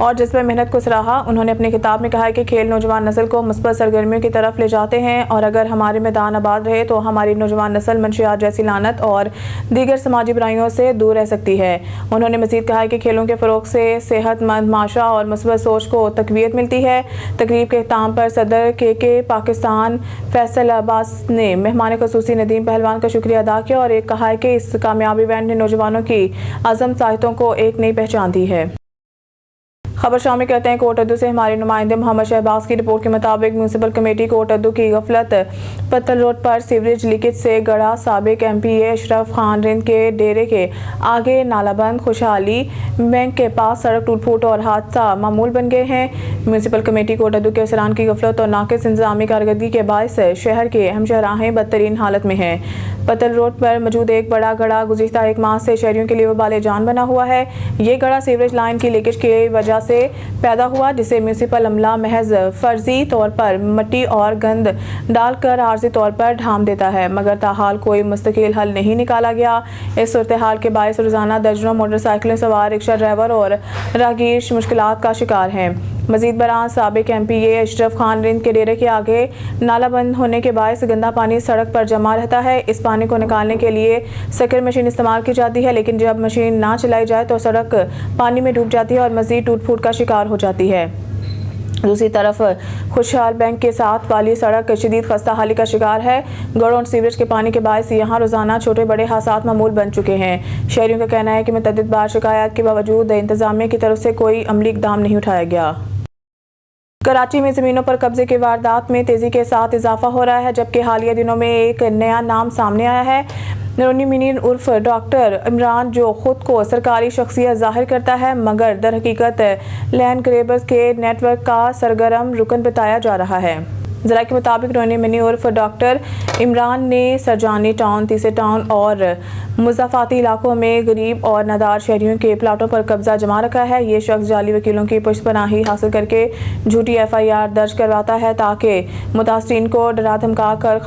اور جس پر محنت کو سراہا۔ انہوں نے اپنے خطاب میں کہا ہے کہ کھیل نوجوان نسل کو مثبت سرگرمیوں کی طرف لے جاتے ہیں اور اگر ہمارے میدان آباد رہے تو ہماری نوجوان نسل منشیات جیسی لعنت اور دیگر سماجی برائیوں سے دور رہ سکتی ہے۔ انہوں نے مزید کہا ہے کہ کھیلوں کے فروغ سے صحت مند معاشرہ اور مثبت سوچ کو تقویت ملتی ہے۔ تقریب کے اختتام پر صدر کے پاکستان فیصل عباس نے مہمان خصوصی ندیم پہلوان کا شکریہ ادا کیا اور کہا ہے کہ اس کامیابی ایونٹ نے نوجوانوں کی عزم صلاحیتوں کو ایک نئی پہچان دی ہے۔ خبر شامل کرتے ہیں کوٹ ادو سے ہمارے نمائندے محمد شہباز کی رپورٹ کے مطابق میونسپل کمیٹی کوٹ ادو کی غفلت پتل روڈ پر سیوریج لیکیج سے گڑھا سابق ایم پی اے اشرف خان رند کے ڈیرے کے آگے نالا بند خوشحالی بینک کے پاس سڑک ٹوٹ پھوٹ اور حادثہ معمول بن گئے ہیں۔ میونسپل کمیٹی کوٹ ادو کے افسران کی غفلت اور ناقص انتظامی کارکردگی کے باعث شہر کے اہم شاہراہیں بدترین حالت میں ہیں۔ پتل روڈ پر موجود ایک بڑا گڑھا گزشتہ ایک ماہ سے شہریوں کے لیے وبال جان بنا ہوا ہے۔ یہ گڑھا سیوریج لائن کی لیکیج کی وجہ سے پیدا ہوا جسے میونسپل عملہ محض فرضی طور پر مٹی اور گند ڈال کر عارضی طور پر ڈھانپ دیتا ہے مگر تاحال کوئی مستقل حل نہیں نکالا گیا۔ اس صورتحال کے باعث روزانہ درجنوں موٹر سائیکلیں سوار رکشہ ڈرائیور اور راہگیر مشکلات کا شکار ہیں۔ مزید برآں سابق ایم پی اے اشرف خان رند کے ڈیرے کے آگے نالا بند ہونے کے باعث گندا پانی سڑک پر جمع رہتا ہے۔ اس پانی کو نکالنے کے لیے سکر مشین استعمال کی جاتی ہے لیکن جب مشین نہ چلائی جائے تو سڑک پانی میں ڈوب جاتی ہے اور مزید ٹوٹ پھوٹ کا شکار ہو جاتی ہے۔ دوسری طرف خوشحال بینک کے ساتھ والی سڑک شدید خستہ حالی کا شکار ہے۔ گڑھوں اور سیوریج کے پانی کے باعث یہاں روزانہ چھوٹے بڑے حادثات معمول بن چکے ہیں۔ شہریوں کا کہنا ہے کہ متعدد بار شکایات کے باوجود انتظامیہ کی طرف سے کوئی عملی اقدام نہیں اٹھایا گیا۔ کراچی میں زمینوں پر قبضے کی واردات میں تیزی کے ساتھ اضافہ ہو رہا ہے جبکہ حالیہ دنوں میں ایک نیا نام سامنے آیا ہے۔ نرونی منیر عرف ڈاکٹر عمران جو خود کو سرکاری شخصیت ظاہر کرتا ہے مگر در حقیقت لینڈ گریبرز کے نیٹ ورک کا سرگرم رکن بتایا جا رہا ہے۔ ذرائع کے مطابق نرونی منیر عرف ڈاکٹر عمران نے سرجانی ٹاؤن، تیسرے ٹاؤن اور مضافاتی علاقوں میں غریب اور نادار شہریوں کے پلاٹوں پر قبضہ جما رکھا ہے۔ یہ شخص جعلی وکیلوں کی پشت پناہی حاصل کر کے جھوٹی ایف آئی آر درج کرواتا ہے تاکہ متاثرین کو ڈرا دھمکا کر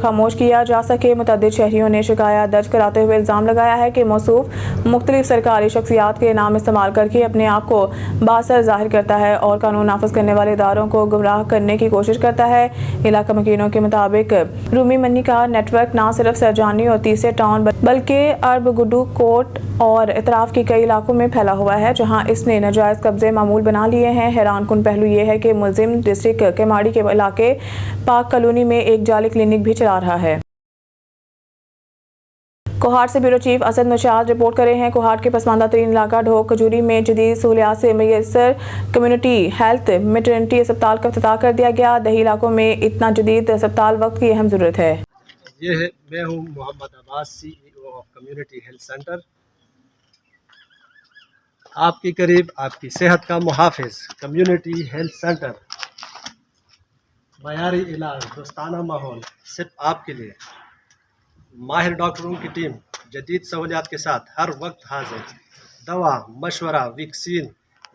خاموش کیا جا سکے۔ متعدد شہریوں نے شکایات درج کراتے ہوئے الزام لگایا ہے کہ موصوف مختلف سرکاری شخصیات کے نام استعمال کر کے اپنے آپ کو بااثر ظاہر کرتا ہے اور قانون نافذ کرنے والے اداروں کو گمراہ کرنے کی کوشش کرتا ہے۔ علاقہ مکینوں کے مطابق رومی منی کا نیٹ ورک نہ صرف سرجانی اور تیسرے ٹاؤن بلکہ ارب گڈو کوٹ اور اطراف کے کئی علاقوں میں پھیلا ہوا ہے جہاں اس نے ناجائز قبضے معمول بنا لیے ہیں۔ حیران کن پہلو یہ ہے کہ ملزم ڈسٹرکٹ کیماڑی کے علاقے پاک کالونی میں ایک جعلی کلینک بھی چلا رہا ہے۔ کوہاٹ سے بیورو چیف اسد نشاد رپورٹ کر رہے ہیں۔ کوہاٹ کے پسماندہ ترین علاقہ ڈھوک کھجوری میں جدید سہولیات سے میسر کمیونٹی ہیلتھ میٹرنٹی اسپتال کا افتتاح کر دیا گیا۔ دیہی علاقوں میں اتنا جدید اسپتال وقت کی اہم ضرورت ہے۔ میں ہوں Muhammad Abbas, C E O of community health centre, آپ کے قریب آپ کی صحت کا محافظ۔ کمیونٹی ہیلتھ سینٹر، معیاری علاج، دوستانہ ماحول صرف آپ کے لیے، ماہر ڈاکٹروں کی ٹیم جدید سہولیات کے ساتھ ہر وقت حاضر۔ دوا، مشورہ، ویکسین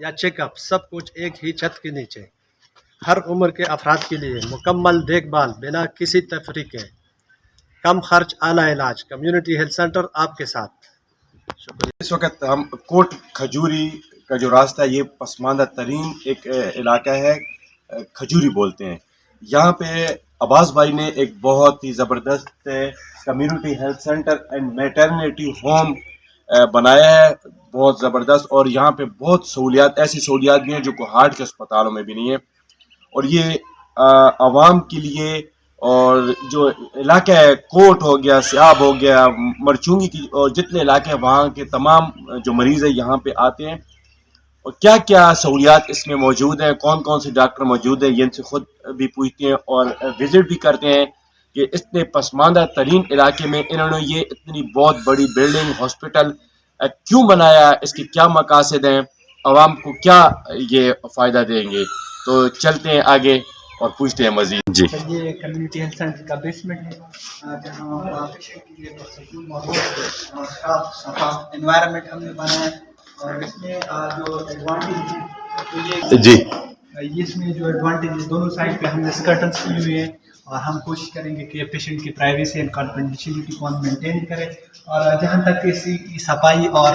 یا چیک اپ، سب کچھ ایک ہی چھت کے نیچے۔ ہر عمر کے افراد کے لیے مکمل دیکھ بھال بنا کسی تفریقے، کم خرچ اعلیٰ علاج۔ کمیونٹی ہیلتھ سینٹر آپ کے ساتھ۔ شکریہ۔ اس وقت ہم کوٹ کھجوری کا جو راستہ ہے یہ پسماندہ ترین ایک علاقہ ہے، کھجوری بولتے ہیں۔ یہاں پہ عباس بھائی نے ایک بہت ہی زبردست community health centre and maternity home بنایا ہے، بہت زبردست، اور یہاں پہ بہت سہولیات، ایسی سہولیات بھی ہیں جو کوہاٹ کے اسپتالوں میں بھی نہیں ہیں، اور یہ عوام کے لیے، اور جو علاقہ ہے کوٹ ہو گیا، سیاب ہو گیا، مرچونگی کی، اور جتنے علاقے ہیں وہاں کے تمام جو مریض ہیں یہاں پہ آتے ہیں، اور کیا کیا سہولیات اس میں موجود ہیں، کون کون سے ڈاکٹر موجود ہیں، یہ ان سے خود بھی پوچھتے ہیں اور وزٹ بھی کرتے ہیں کہ اتنے پسماندہ ترین علاقے میں انہوں نے یہ اتنی بہت بڑی بلڈنگ، ہاسپٹل کیوں بنایا، اس کے کیا مقاصد ہیں، عوام کو کیا یہ فائدہ دیں گے۔ تو چلتے ہیں آگے اور پوچھتے ہیں مزید۔ جی، یہ کمیونٹی ہیلتھ سینٹر کا بیسمنٹ ہے جہاں پیشنٹ کے لیے پرسکون ماحول اور صاف شفاف انوائرمنٹ ہم نے بنایا ہے، اور اس میں جو ایڈوانٹیج ہے جی، اس میں جو ایڈوانٹیج دونوں سائڈ پہ ہم نے اسکرٹنس کی ہوئی ہیں، اور ہم کوشش کریں گے کہ پیشنٹ کی پرائیویسی اینڈ کانفیڈینشیلٹی کو ہم مینٹین کریں، اور جہاں تک اس کی صفائی اور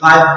5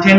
10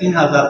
3,000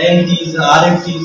AMDs, RMTs,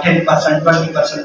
10% 20%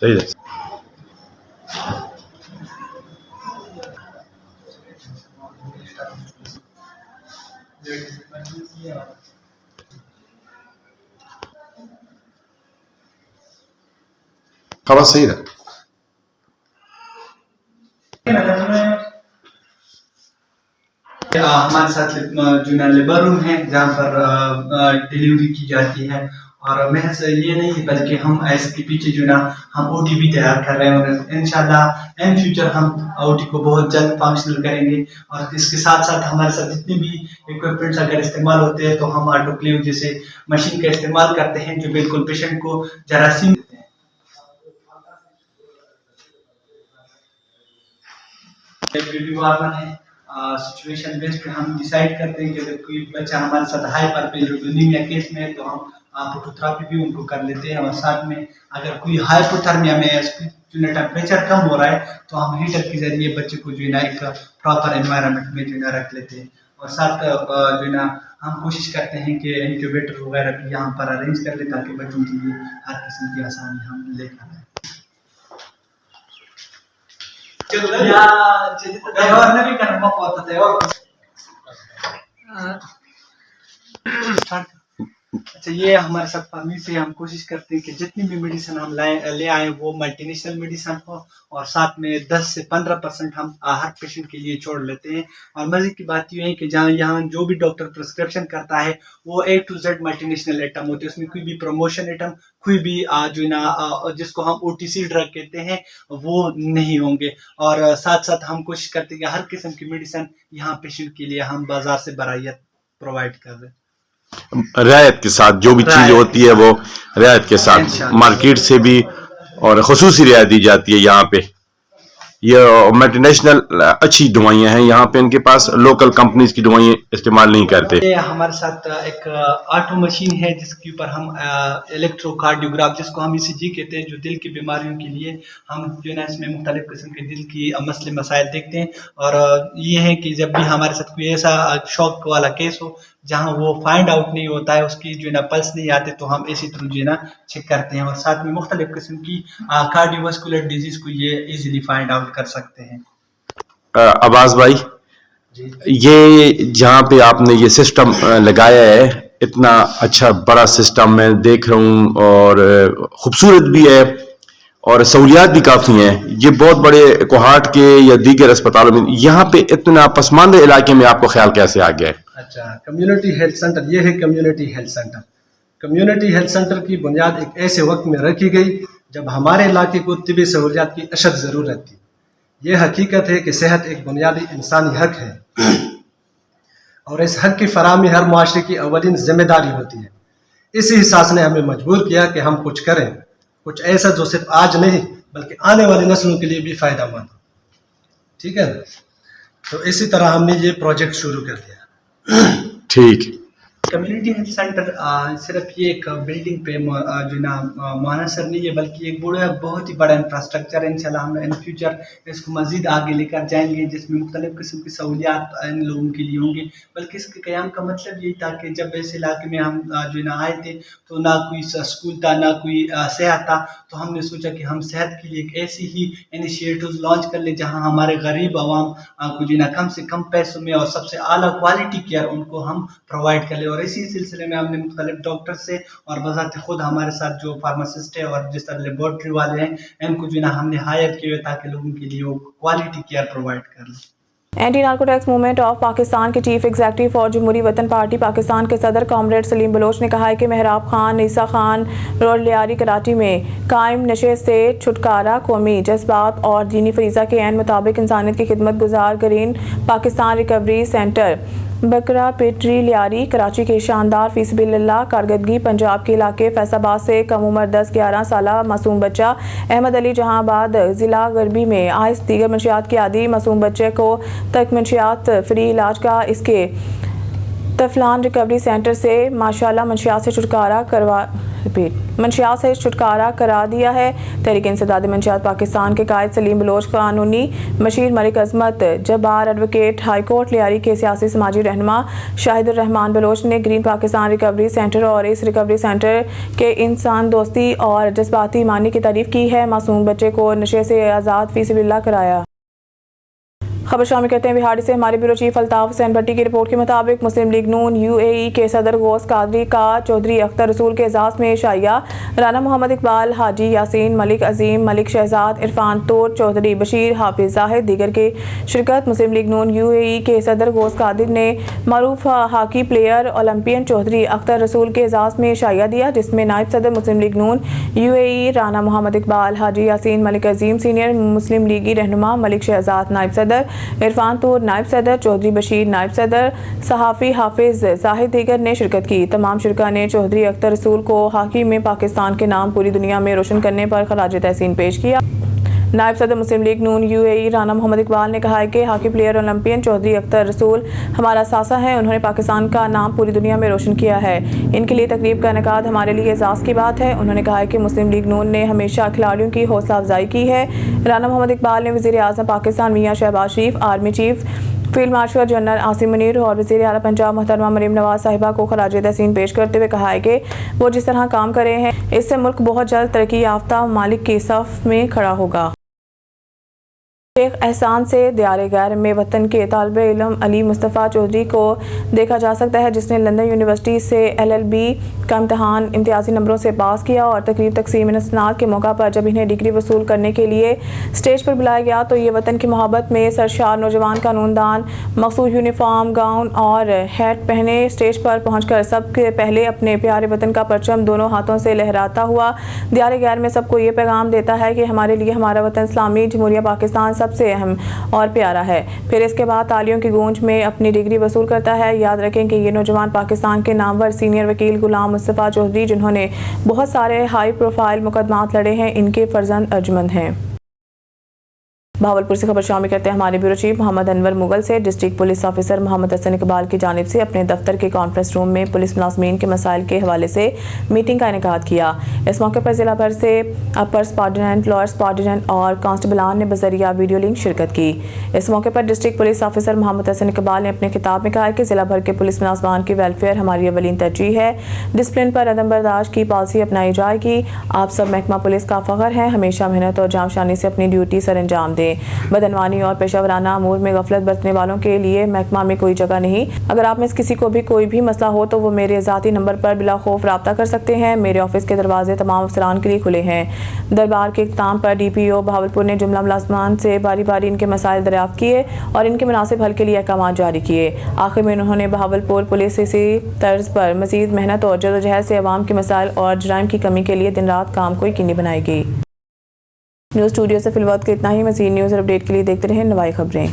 صحیح ہے. خبر صحیح ہے. ہمارے ساتھ جو نا لیبر روم ہے جہاں پر ڈلیوری کی جاتی ہے، اور محض یہ نہیں بلکہ ہم اس کے پیچھے جو نا ہم او ٹی بھی تیار کر رہے ہیں، اور انشاءاللہ ان فیوچر ہم او ٹی کو بہت جلد فنکشنل کریں گے. اور اس کے ساتھ ساتھ ہمارے ساتھ جتنے بھی اکوپمنٹس اگر استعمال ہوتے ہیں تو ہم آٹوکلیو جیسے مشین کا استعمال کرتے ہیں جو بالکل پیشنٹ کو جراثیم دیتے ہیں. بیبی وارمن ہے، سچویشن بیس پہ ہم ڈیسائیڈ کرتے ہیں کہ اگر کوئی بچہ ہمارے ساتھ ہائپر پیریوڈینمیا کیس میں ہے تو ہم فوٹوتھراپی بھی ان کو کر لیتے ہیں، اور ساتھ میں اگر کوئی ہائپوتھرمیا میں جو ہے ٹیمپریچر کم ہو رہا ہے تو ہم ہیٹر کے ذریعے بچے کو جو ہے نا ایک پراپر انوائرمنٹ میں جو ہے نا رکھ لیتے ہیں. اور ساتھ جو ہے نا ہم کوشش کرتے ہیں کہ انکیوبیٹر وغیرہ بھی یہاں پر ارینج کر لیں تاکہ بچوں کے لیے ہر قسم کی آسانی ہم لے کر آئیں. اچھا، یہ ہمارے ساتھ فارمیسی ہم کوشش کرتے ہیں کہ جتنی بھی میڈیسن ہم لے آئیں وہ ملٹی نیشنل میڈیسن ہو، اور ساتھ میں 10 سے 15% ہم ہر پیشنٹ کے لیے چھوڑ لیتے ہیں. اور مزے کی بات یہ ہے کہ جہاں یہاں جو بھی ڈاکٹر پرسکرپشن کرتا ہے وہ A to Z multinational item ہوتے ہیں، اس میں کوئی بھی پروموشن ایٹم، کوئی بھی جو ہے نا جس کو ہم OTC ڈرگ کہتے ہیں وہ نہیں ہوں گے. اور ساتھ ساتھ ہم کوشش کرتے ہیں کہ ہر قسم کی میڈیسن یہاں پیشنٹ کے لیے ہم بازار سے برائیت پرووائڈ کر دیں، رعایت کے ساتھ. جو بھی چیز ہوتی ہے وہ رعایت کے ساتھ، مارکیٹ سے بھی اور خصوصی رعایت دی جاتی ہے. یہاں پہ یہ ملٹی نیشنل اچھی دوائیاں ہیں، یہاں پہ ان کے پاس لوکل کمپنیز کی دوائیں استعمال نہیں کرتے. ہمارے ساتھ ایک آٹو مشین ہے جس کے اوپر ہم الیکٹرو کارڈیوگراف جس کو ہم ECG کہتے ہیں، جو دل کی بیماریوں کے لیے ہم جو ہے نا اس میں مختلف قسم کے دل کی مسئلے مسائل دیکھتے ہیں. اور یہ ہے کہ جب بھی ہمارے ساتھ کوئی ایسا شوک والا کیس ہو جہاں وہ فائنڈ آؤٹ نہیں ہوتا ہے، اس کی جو ہے نا پلس نہیں آتے، تو ہم اسی تھرو جو ہے نا چیک کرتے ہیں. اور ساتھ میں مختلف قسم کی کارڈیو واسکولر ڈیزیز کو یہ ایزیلی فائنڈ آؤٹ کر سکتے ہیں. عباس بھائی، یہ جہاں پہ آپ نے یہ سسٹم لگایا ہے، اتنا اچھا بڑا سسٹم میں دیکھ رہا ہوں، اور خوبصورت بھی ہے اور سہولیات بھی کافی ہیں. یہ بہت بڑے کوہاٹ کے یا دیگر اسپتالوں میں یہاں پہ اتنا پسماندہ علاقے میں آپ کو خیال کیسے آ گیا ہے؟ اچھا، کمیونٹی ہیلتھ سینٹر، یہ ہے community health centre. Community health centre کی بنیاد ایک ایسے وقت میں رکھی گئی جب ہمارے علاقے کو طبی سہولیات کی اشد ضرورت تھی. یہ حقیقت ہے کہ صحت ایک بنیادی انسانی حق ہے، اور اس حق کی فراہمی ہر معاشرے کی اولین ذمہ داری ہوتی ہے. اسی احساس نے ہمیں مجبور کیا کہ ہم کچھ کریں، کچھ ایسا جو صرف آج نہیں بلکہ آنے والی نسلوں کے لیے بھی فائدہ مند ہو. ٹھیک ہے نا؟ تو اسی طرح ہم نے یہ پروجیکٹ شروع کر دیا. ٹھیک. کمیونٹی ہیلتھ سینٹر صرف یہ ایک بلڈنگ پہ جو نا منحصر نہیں ہے، بلکہ ایک بہت ہی بڑا انفراسٹرکچر ہے. انشاءاللہ ہم ان فیوچر اس کو مزید آگے لے کر جائیں گے، جس میں مختلف قسم کی سہولیات ان لوگوں کے لیے ہوں گے. بلکہ اس کے قیام کا مطلب یہی تھا کہ جب اس علاقے میں ہم جو ہے نا آئے تھے تو نہ کوئی اسکول تھا، نہ کوئی صحت تھا. تو ہم نے سوچا کہ ہم صحت کے لیے ایک ایسی ہی انیشیٹوز لانچ کر لیں جہاں ہمارے غریب عوام کو جو ہے نا کم سے کم پیسوں میں اور سب سے اعلیٰ کوالٹی کیئر ان کو ہم پرووائڈ کر لیں. اور اسی سلسلے میں ہم نے مختلف ڈاکٹر سے اور بذات خود ہمارے ساتھ جو فارماسسٹ ہے اور جس طرح لیبورٹری والے ہیں ان کو جو ہے نا ہم نے ہائر کیے ہوئے تاکہ لوگوں کے لیے وہ کوالٹی کیئر پرووائڈ کر لیں. Anti narcotics movement of Pakistan کے چیف ایگزیکٹو اور جمہوری وطن پارٹی پاکستان کے صدر کامریڈ سلیم بلوچ نے کہا ہے کہ محراب خان عیسیٰ خان روڈ لیاری کراچی میں قائم نشے سے چھٹکارا قومی جذبات اور دینی فریضہ کے عین مطابق انسانیت کی خدمت گزار گرین پاکستان ریکوری سینٹر بکرا پیٹری لیاری کراچی کے شاندار فی سبیل اللہ کارکردگی پنجاب کے علاقے فیصل آباد سے کم عمر 10-11 سالہ معصوم بچہ احمد علی جہاں آباد ضلع غربی میں آئس دیگر منشیات کے عادی معصوم بچے کو تک منشیات فری علاج کا اس کے تفلان ریکوری سینٹر سے ماشاءاللہ منشیات سے چھٹکارا کروا منشیات سے چھٹکارا کرا دیا ہے۔ تحریک انسداد منشیات پاکستان کے قائد سلیم بلوچ، قانونی مشیر ملک عظمت جبار، ایڈوکیٹ ہائی کورٹ لیاری کے سیاسی سماجی رہنما شاہد الرحمان بلوچ نے گرین پاکستان ریکوری سینٹر اور اس ریکوری سینٹر کے انسان دوستی اور جذباتی ایمانی کی تعریف کی ہے۔ معصوم بچے کو نشے سے آزاد فی سبیل اللہ کرایا۔ خبر شامل کرتے ہیں بہاڑی سے ہمارے بیورو چیف الطاف حسین بھٹی کی رپورٹ کے مطابق مسلم لیگ نون UAE کے صدر غوث قادری کا چودھری اختر رسول کے اعزاز میں شائعہ، رانا محمد اقبال، حاجی یاسین ملک عظیم، ملک شہزاد، عرفان طور، چودھری بشیر، حافظ زاہد دیگر کی شرکت۔ مسلم لیگ نون UAE کے صدر غوث قادری نے معروف hockey player Olympian Chaudhry Akhtar Rasool کے اعزاز میں شائعہ دیا، جس میں نائب صدر مسلم لیگ نون UAE رانا محمد اقبال، حاجی یاسین ملک عظیم سینئر مسلم لیگی رہنما، ملک شہزاد نائب صدر، عرفان طور نائب صدر، چودھری بشیر نائب صدر، صحافی حافظ زاہد دیگر نے شرکت کی۔ تمام شرکاء نے چودھری اختر رسول کو ہاکی میں پاکستان کے نام پوری دنیا میں روشن کرنے پر خراج تحسین پیش کیا۔ نائب صدر مسلم لیگ نون UAE رانا محمد اقبال نے کہا ہے کہ hockey player Olympian Chaudhry Akhtar Rasool ہمارا ثاثہ ہیں، انہوں نے پاکستان کا نام پوری دنیا میں روشن کیا ہے، ان کے لیے تقریب کا انعقاد ہمارے لیے اعزاز کی بات ہے۔ انہوں نے کہا ہے کہ مسلم لیگ نون نے ہمیشہ کھلاڑیوں کی حوصلہ افزائی کی ہے۔ رانا محمد اقبال نے وزیر اعظم Pakistan Mian Shehbaz Sharif, army chief field marshal general Asim Munir اور وزیر اعلیٰ پنجاب محترمہ مریم نواز صاحبہ کو خراج تحسین پیش کرتے ہوئے کہا ہے کہ وہ جس طرح کام کر رہے ہیں اس سے ملک بہت جلد ترقی یافتہ ممالک کی صف میں کھڑا ہوگا۔ شیخ احسان سے دیار غیر میں وطن کے طالب علم علی مصطفیٰ چودھری کو دیکھا جا سکتا ہے، جس نے لندن یونیورسٹی سے LLB کا امتحان امتیازی نمبروں سے پاس کیا، اور تقریب تقسیم اسناد کے موقع پر جب انہیں ڈگری وصول کرنے کے لیے اسٹیج پر بلایا گیا تو یہ وطن کی محبت میں سرشار نوجوان قانون دان مخصوص یونیفارم، گاؤن اور ہیٹ پہنے اسٹیج پر پہنچ کر سب کے پہلے اپنے پیارے وطن کا پرچم دونوں ہاتھوں سے لہراتا ہوا دیار غیر میں سب کو یہ پیغام دیتا ہے کہ ہمارے لیے ہمارا وطن اسلامی جمہوریہ پاکستان سب سے اہم اور پیارا ہے۔ پھر اس کے بعد تالیوں کی گونج میں اپنی ڈگری وصول کرتا ہے۔ یاد رکھیں کہ یہ نوجوان پاکستان کے نامور سینئر وکیل غلام مصطفیٰ چودھری، جنہوں نے بہت سارے ہائی پروفائل مقدمات لڑے ہیں، ان کے فرزند ارجمند ہیں۔ بھاولپور سے خبر شامل کرتے ہیں ہمارے بیورو چیف محمد انور مغل سے۔ ڈسٹرکٹ پولیس آفیسر محمد حسن اقبال کی جانب سے اپنے دفتر کے کانفرنس روم میں پولیس ملازمین کے مسائل کے حوالے سے میٹنگ کا انعقاد کیا۔ اس موقع پر ضلع بھر سے اپر سپارٹنٹ، لوئر سپارٹنٹ اور کانسٹیبلان نے بذریعہ ویڈیو لنک شرکت کی۔ اس موقع پر ڈسٹرکٹ پولیس آفیسر محمد حسن اقبال نے اپنے خطاب میں کہا کہ ضلع بھر کے پولیس ملازمان کی ویلفیئر ہماری اولین ترجیح ہے۔ ڈسپلن پر عدم برداشت کی پالیسی اپنائی جائے گی۔ آپ سب محکمہ پولیس کا فخر ہیں، ہمیشہ محنت اور جانشانی سے اپنی ڈیوٹی سر انجام دیں۔ بدعنوانی اور پیشہ ورانہ امور میں غفلت برتنے والوں کے لیے محکمہ میں کوئی جگہ نہیں۔ اگر آپ میں سے کسی کو بھی کوئی بھی مسئلہ ہو تو وہ میرے ذاتی نمبر پر بلا خوف رابطہ کر سکتے ہیں۔ میرے آفس کے دروازے تمام افسران کے لیے کھلے ہیں۔ دربار کے اختتام پر DPO بھاولپور نے جملہ ملازمان سے باری باری ان کے مسائل دریافت کیے اور ان کے مناسب حل کے لیے احکامات جاری کیے۔ آخر میں انہوں نے بھاولپور پولیس اسی طرز پر مزید محنت اور جدوجہد سے عوام کے مسائل اور جرائم کی کمی کے لیے دن رات کام کو یقینی بنائے گی۔ نیوز اسٹوڈیو سے فی الوقت کے اتنا ہی۔ مزید نیوز اور اپڈیٹ کے لیے دیکھتے رہیں نوائی خبریں۔